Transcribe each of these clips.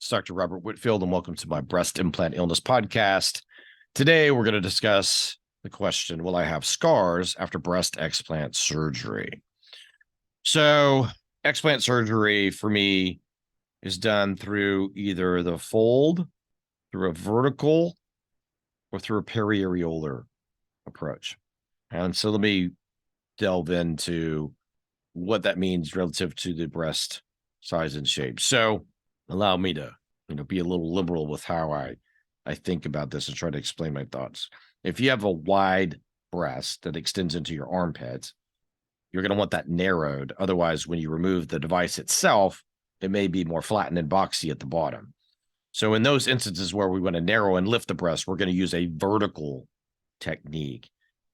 It's Dr. Robert Whitfield, and welcome to my breast implant illness podcast. Today, we're going to discuss the question, will I have scars after breast explant surgery? So, explant surgery for me is done through either the fold, through a vertical, or through a periareolar approach. And so let me delve into what that means relative to the breast size and shape. So allow me to, be a little liberal with how I think about this and try to explain my thoughts. If you have a wide breast that extends into your armpit, you're going to want that narrowed. Otherwise, when you remove the device itself, it may be more flattened and boxy at the bottom. So in those instances where we want to narrow and lift the breast, we're going to use a vertical technique,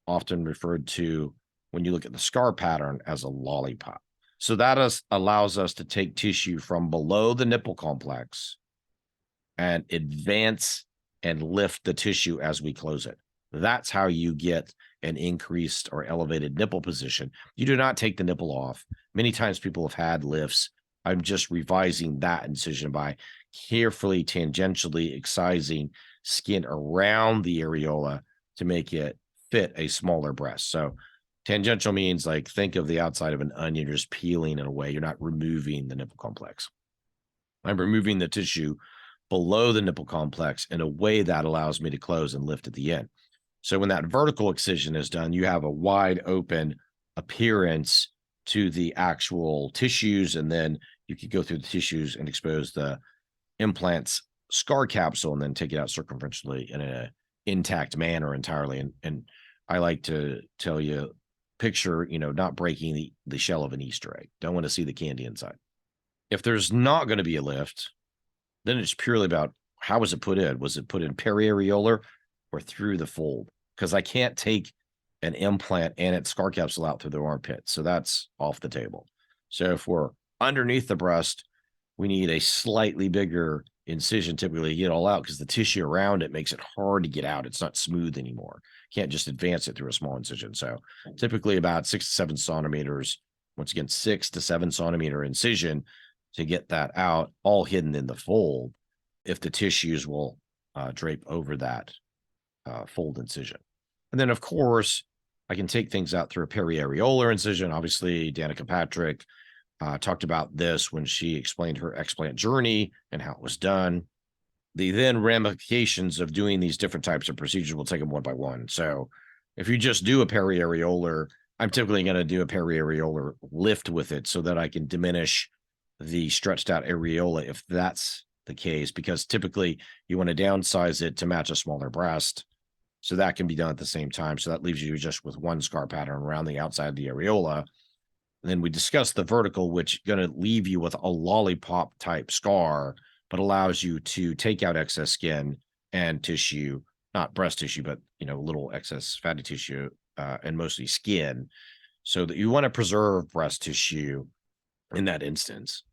often referred to when you look at the scar pattern as a lollipop. So that allows us to take tissue from below the nipple complex and advance and lift the tissue as we close it. That's how you get an increased or elevated nipple position. You do not take the nipple off. Many times people have had lifts. I'm just revising that incision by carefully tangentially excising skin around the areola to make it fit a smaller breast. So tangential means like think of the outside of an onion, you're just peeling it away. You're not removing the nipple complex. I'm removing the tissue below the nipple complex in a way that allows me to close and lift at the end. So when that vertical excision is done, you have a wide open appearance to the actual tissues, and then you could go through the tissues and expose the implant's scar capsule and then take it out circumferentially in an intact manner entirely. And I like to tell you, picture, not breaking the shell of an Easter egg. Don't want to see the candy inside. If there's not going to be a lift, then it's purely about how was it put in? Was it put in periareolar or through the fold? Because I can't take an implant and its scar capsule out through the armpit. So that's off the table. So if we're underneath the breast, we need a slightly bigger incision typically to get it all out because the tissue around it makes it hard to get out. It's not smooth anymore. Can't just advance it through a small incision. So typically about 6 to 7 centimeters, once again, 6 to 7 centimeter incision to get that out, all hidden in the fold, if the tissues will drape over that fold incision. And then, of course, I can take things out through a periareolar incision. Obviously, Danica Patrick talked about this when she explained her explant journey and how it was done. The then ramifications of doing these different types of procedures, we'll take them one by one. So if you just do a periareolar, I'm typically going to do a periareolar lift with it so that I can diminish the stretched out areola if that's the case, because typically you want to downsize it to match a smaller breast. So that can be done at the same time. So that leaves you just with one scar pattern around the outside of the areola. And then we discussed the vertical, which is going to leave you with a lollipop type scar, but allows you to take out excess skin and tissue, not breast tissue, but, little excess fatty tissue and mostly skin, so that you want to preserve breast tissue in that instance.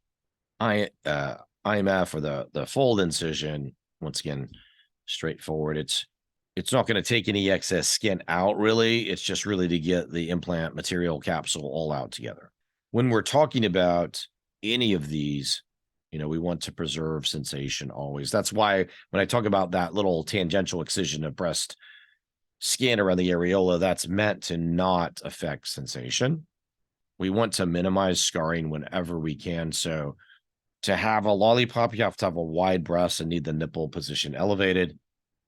IMF or the fold incision, once again, straightforward. It's not going to take any excess skin out, really. It's just really to get the implant material capsule all out together. When we're talking about any of these, we want to preserve sensation always. That's why when I talk about that little tangential excision of breast skin around the areola, that's meant to not affect sensation. We want to minimize scarring whenever we can. So to have a lollipop, you have to have a wide breast and need the nipple position elevated.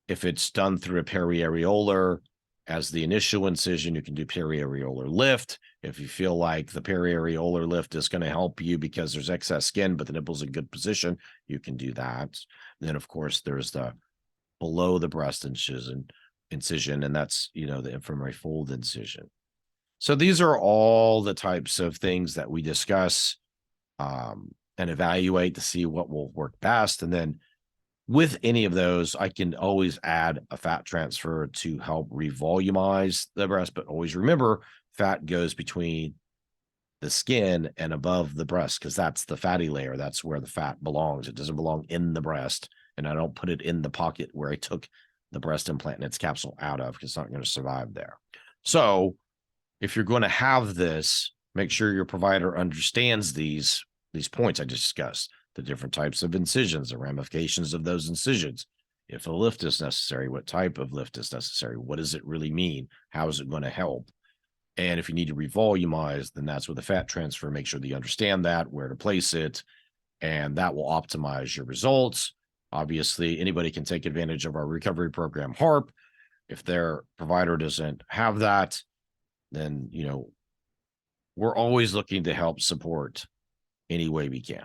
If it's done through a periareolar as the initial incision, you can do periareolar lift. If you feel like the periareolar lift is going to help you because there's excess skin, but the nipple's in good position, you can do that. Then, of course, there's the below the breast incision, and that's, the infirmary fold incision. So these are all the types of things that we discuss and evaluate to see what will work best. And then with any of those, I can always add a fat transfer to help revolumize the breast, but always remember fat goes between the skin and above the breast because that's the fatty layer. That's where the fat belongs. It doesn't belong in the breast, and I don't put it in the pocket where I took the breast implant and its capsule out of because it's not going to survive there. So if you're going to have this, make sure your provider understands these points I discussed. the different types of incisions, the ramifications of those incisions. If a lift is necessary, what type of lift is necessary? What does it really mean? How is it going to help? And if you need to revolumize, then that's with the fat transfer. Make sure that you understand that, where to place it, and that will optimize your results. Obviously, anybody can take advantage of our recovery program, HARP. If their provider doesn't have that, then, we're always looking to help support any way we can.